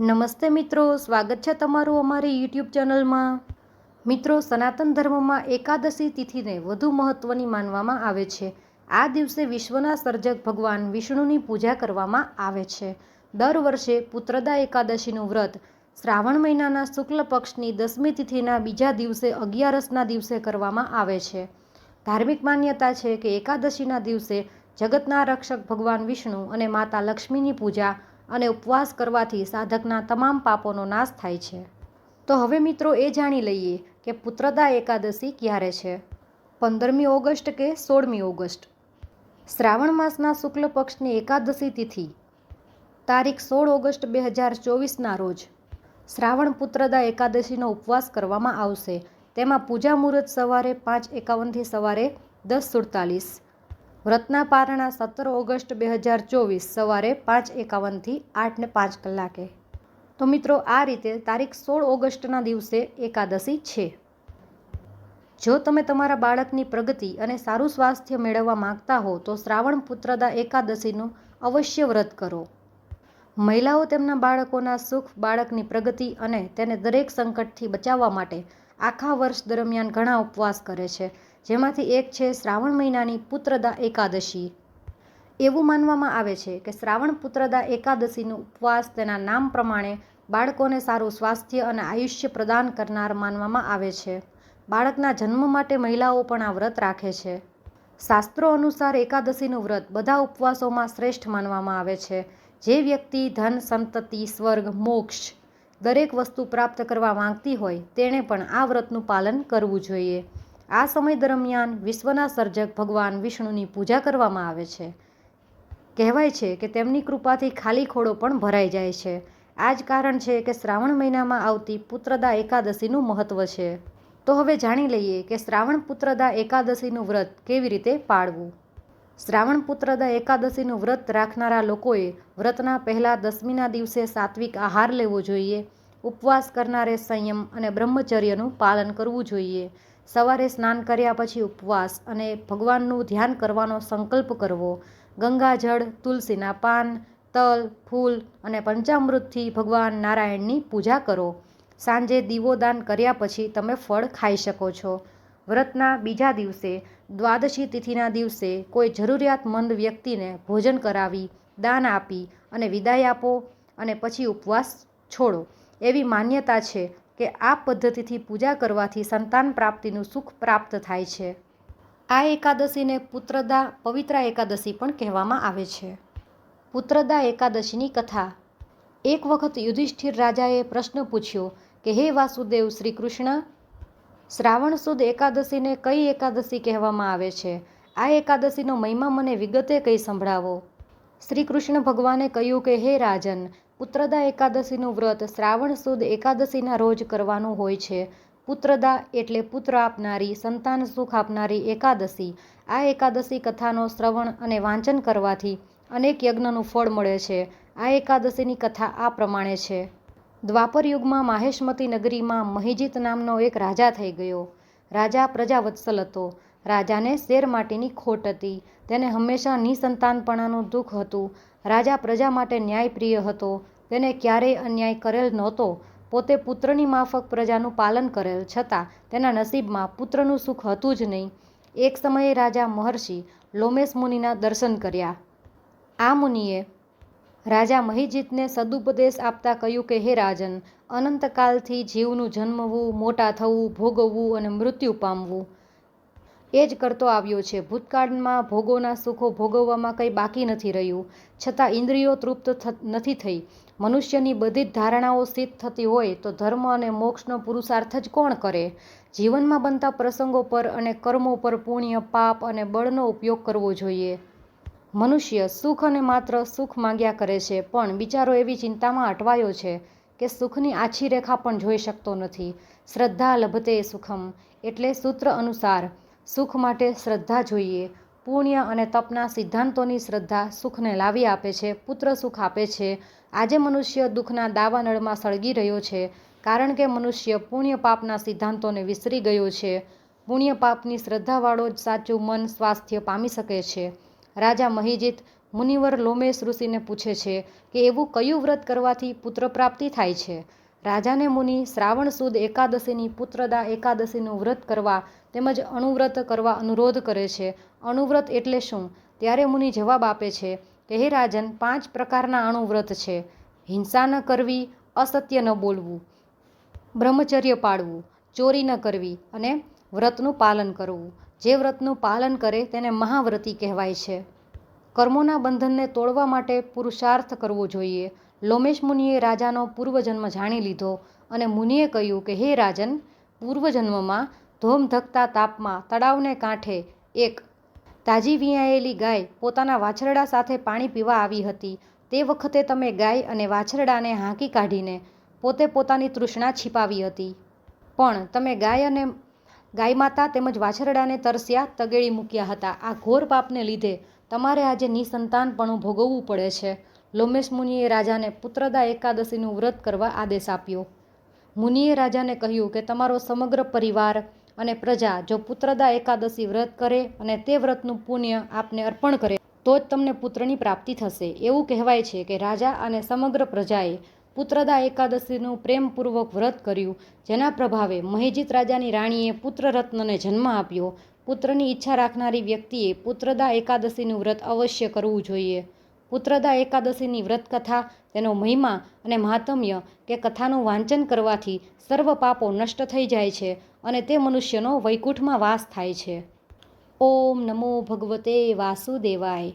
નમસ્તે મિત્રો, સ્વાગત છે તમારું અમારી યુટ્યુબ ચેનલમાં। મિત્રો, સનાતન ધર્મમાં એકાદશી તિથિને વધુ મહત્વની માનવામાં આવે છે। આ દિવસે વિશ્વના સર્જક ભગવાન વિષ્ણુની પૂજા કરવામાં આવે છે। દર વર્ષે પુત્રદા એકાદશીનું વ્રત શ્રાવણ મહિનાના શુક્લ પક્ષની 10મી તિથિના બીજા દિવસે 11રસના દિવસે કરવામાં આવે છે। ધાર્મિક માન્યતા છે કે એકાદશીના દિવસે જગતના રક્ષક ભગવાન વિષ્ણુ અને માતા લક્ષ્મીની પૂજા અને ઉપવાસ કરવાથી સાધકના તમામ પાપોનો નાશ થાય છે। તો હવે મિત્રો એ જાણી લઈએ કે પુત્રદા એકાદશી ક્યારે છે। 15મી ઓગસ્ટ કે 16મી ઓગસ્ટ। શ્રાવણ માસના શુક્લ પક્ષની એકાદશી તિથિ તારીખ 16 ઓગસ્ટ 2024ના રોજ શ્રાવણ પુત્રદા એકાદશીનો ઉપવાસ કરવામાં આવશે। તેમાં પૂજા મુહૂર્ત સવારે 5:51થી સવારે 10:47। વ્રતના પારણા 17 ઓગસ્ટ 2024 સવારે 5:51થી 8:05 કલાકે। તો મિત્રો, આ રીતે તારીખ 16 ઓગસ્ટના દિવસે એકાદશી છે। જો તમે તમારા બાળકની પ્રગતિ અને સારું સ્વાસ્થ્ય મેળવવા માંગતા હો તો શ્રાવણ પુત્રદા એકાદશીનું અવશ્ય વ્રત કરો। મહિલાઓ તેમના બાળકોના સુખ, બાળકની પ્રગતિ અને તેને દરેક સંકટથી બચાવવા માટે આખા વર્ષ દરમિયાન ઘણા ઉપવાસ કરે છે, જેમાંથી એક છે શ્રાવણ મહિનાની પુત્રદા એકાદશી। એવું માનવામાં આવે છે કે શ્રાવણ પુત્રદા એકાદશીનો ઉપવાસ તેના નામ પ્રમાણે બાળકોને સારું સ્વાસ્થ્ય અને આયુષ્ય પ્રદાન કરનાર માનવામાં આવે છે। બાળકના જન્મ માટે મહિલાઓ પણ આ વ્રત રાખે છે। શાસ્ત્રો અનુસાર એકાદશીનું વ્રત બધા ઉપવાસોમાં શ્રેષ્ઠ માનવામાં આવે છે। જે વ્યક્તિ ધન, સંતતિ, સ્વર્ગ, મોક્ષ દરેક વસ્તુ પ્રાપ્ત કરવા માંગતી હોય તેણે પણ આ વ્રતનું પાલન કરવું જોઈએ। આ સમય દરમિયાન વિશ્વના સર્જક ભગવાન વિષ્ણુની પૂજા કરવામાં આવે છે। કહેવાય છે કે તેમની કૃપાથી ખાલી ખોળો પણ ભરાઈ જાય છે। આ જ કારણ છે કે શ્રાવણ મહિનામાં આવતી પુત્રદા એકાદશીનું મહત્વ છે। તો હવે જાણી લઈએ કે શ્રાવણ પુત્રદા એકાદશીનું વ્રત કેવી રીતે પાળવું। શ્રાવણ પુત્રદા એકાદશીનું વ્રત રાખનારા લોકોએ વ્રતના પહેલા 10મીના દિવસે સાત્વિક આહાર લેવો જોઈએ। ઉપવાસ કરનારે સંયમ અને બ્રહ્મચર્યનું પાલન કરવું જોઈએ। સવારે સ્નાન કર્યા પછી ઉપવાસ અને ભગવાનનું ધ્યાન કરવાનો સંકલ્પ કરવો। ગંગાજળ, તુલસીના પાન, તલ, ફૂલ અને પંચામૃતથી ભગવાન નારાયણની પૂજા કરો। સાંજે દીવોદાન કર્યા પછી તમે ફળ ખાઈ શકો છો। વ્રતના બીજા દિવસે દ્વાદશી તિથિના દિવસે કોઈ જરૂરિયાતમંદ વ્યક્તિને ભોજન કરાવી, દાન આપી અને વિદાય આપો અને પછી ઉપવાસ છોડો। એવી માન્યતા છે કે આ પદ્ધતિથી પૂજા કરવાથી સંતાન પ્રાપ્તિનું સુખ પ્રાપ્ત થાય છે। આ એકાદશીને પુત્રદા પવિત્રા એકાદશી પણ કહેવામાં આવે છે। પુત્રદા એકાદશીની કથા। એક વખત યુધિષ્ઠિર રાજાએ પ્રશ્ન પૂછ્યો કે હે વાસુદેવ શ્રી કૃષ્ણ, શ્રાવણ સુદ એકાદશીને કઈ એકાદશી કહેવામાં આવે છે? આ એકાદશીનો મહિમા મને વિગતે કંઈ સંભળાવો। શ્રી કૃષ્ણ ભગવાને કહ્યું કે હે રાજન, પુત્રદા એકાદશીનું વ્રત શ્રાવણ સુદ એકાદશીના રોજ કરવાનું હોય છે। પુત્રદા એટલે પુત્ર આપનારી, સંતાન સુખ આપનારી એકાદશી। આ એકાદશી કથાનો શ્રવણ અને વાંચન કરવાથી અનેક યજ્ઞનું ફળ મળે છે। આ એકાદશીની કથા આ પ્રમાણે છે। દ્વાપર યુગમાં માહેશમતી નગરીમાં મહિજીત નામનો એક રાજા થઈ ગયો। રાજા પ્રજાવત્સલ હતો। રાજાને શેર માટીની ખોટ હતી। તેને હંમેશા નિસંતાનપણાનું દુઃખ હતું। રાજા પ્રજા માટે ન્યાયપ્રિય હતો। તેને ક્યારેય અન્યાય કરેલ નહોતો। પોતે પુત્રની માફક પ્રજાનું પાલન કરેલ, છતાં તેના નસીબમાં પુત્રનું સુખ હતું જ નહીં। એક સમયે રાજા મહર્ષિ લોમેશ મુનિના દર્શન કર્યા। આ મુનિએ રાજા મહિજીતને સદુપદેશ આપતા કહ્યું કે હે રાજન, અનંતકાલથી જીવનું જન્મવું, મોટા થવું, ભોગવવું અને મૃત્યુ પામવું એ જ કરતો આવ્યો છે। ભૂતકાળમાં ભોગોના સુખો ભોગવવામાં કંઈ બાકી નથી રહ્યું, છતાં ઇન્દ્રિયો તૃપ્ત નથી થઈ। મનુષ્યની બધી જ ધારણાઓ સિદ્ધ થતી હોય તો ધર્મ અને મોક્ષનો પુરુષાર્થ જ કોણ કરે? જીવનમાં બનતા પ્રસંગો પર અને કર્મો પર પુણ્ય, પાપ અને બળનો ઉપયોગ કરવો જોઈએ। મનુષ્ય સુખ અને માત્ર સુખ માંગ્યા કરે છે, પણ બિચારો એવી ચિંતામાં અટવાયો છે કે સુખની આછી રેખા પણ જોઈ શકતો નથી। શ્રદ્ધા લભતે સુખમ એટલે સૂત્ર અનુસાર સુખ માટે શ્રદ્ધા જોઈએ। પુણ્ય અને તપના સિદ્ધાંતોની શ્રદ્ધા સુખને લાવી આપે છે, પુત્ર સુખ આપે છે। આજે મનુષ્ય દુઃખના દાવાનળમાં સળગી રહ્યો છે, કારણ કે મનુષ્ય પુણ્ય પાપના સિદ્ધાંતોને વિસરી ગયો છે। પુણ્ય પાપની શ્રદ્ધાવાળો જ સાચું મન સ્વાસ્થ્ય પામી શકે છે। રાજા મહિજીત મુનિવર લોમેશ ઋષિને પૂછે છે કે એવું કયું વ્રત કરવાથી પુત્ર પ્રાપ્તિ થાય છે. રાજાને મુનિ શ્રાવણ સુદ એકાદશીની પુત્રદા એકાદશીનું વ્રત કરવા તેમજ અણુવ્રત કરવા અનુરોધ કરે છે. અણુવ્રત એટલે શું? ત્યારે મુનિ જવાબ આપે છે કે હે રાજન, 5 પ્રકારના અણુવ્રત છે. હિંસા ન કરવી, અસત્ય ન બોલવું, બ્રહ્મચર્ય પાળવું, ચોરી ન કરવી અને વ્રતનું પાલન કરવું. જે વ્રતનું પાલન કરે તેને મહાવ્રતી કહેવાય છે. કર્મોના બંધનને તોડવા માટે પુરુષાર્થ કરવો જોઈએ. લોમેશ મુનિએ રાજાનો પૂર્વજન્મ જાણી લીધો અને મુનિએ કહ્યું કે હે રાજન, પૂર્વજન્મમાં ધોમધકતા તાપમાં તળાવને કાંઠે એક તાજી વિયાયેલી ગાય પોતાના વાછરડા સાથે પાણી પીવા આવી હતી. તે વખતે તમે ગાય અને વાછરડાને હાંકી કાઢીને પોતે પોતાની તૃષ્ણા છીપાવી હતી. પણ તમે ગાય માતા તેમજ વાછરડાને તરસ્યા તગેડી મૂક્યા હતા. આ ઘોર પાપને લીધે તમારે આજે નિસંતાનપણું ભોગવવું પડે છે. લોમેશ મુનિએ રાજાને પુત્રદા એકાદશીનું વ્રત કરવા આદેશ આપ્યો. મુનિએ રાજાને કહ્યું કે તમારો સમગ્ર પરિવાર અને પ્રજા જો પુત્રદા એકાદશી વ્રત કરે અને તે વ્રતનું પુણ્ય આપને અર્પણ કરે તો જ તમને પુત્રની પ્રાપ્તિ થશે. એવું કહેવાય છે કે રાજા અને સમગ્ર પ્રજાએ પુત્રદા એકાદશીનું પ્રેમપૂર્વક વ્રત કર્યું, જેના પ્રભાવે મહિજીત રાજાની રાણીએ પુત્રરત્નને જન્મ આપ્યો. પુત્રની ઈચ્છા રાખનારી વ્યક્તિએ પુત્રદા એકાદશીનું વ્રત અવશ્ય કરવું જોઈએ. પુત્રદા એકાદશીની વ્રત કથા, તેનો મહિમા અને મહાત્મ્ય કે કથાનું વાંચન કરવાથી સર્વ પાપો નષ્ટ થઈ જાય છે અને તે મનુષ્યનો વૈકુંઠમાં વાસ થાય છે. ઓમ નમો ભગવતે વાસુદેવાય.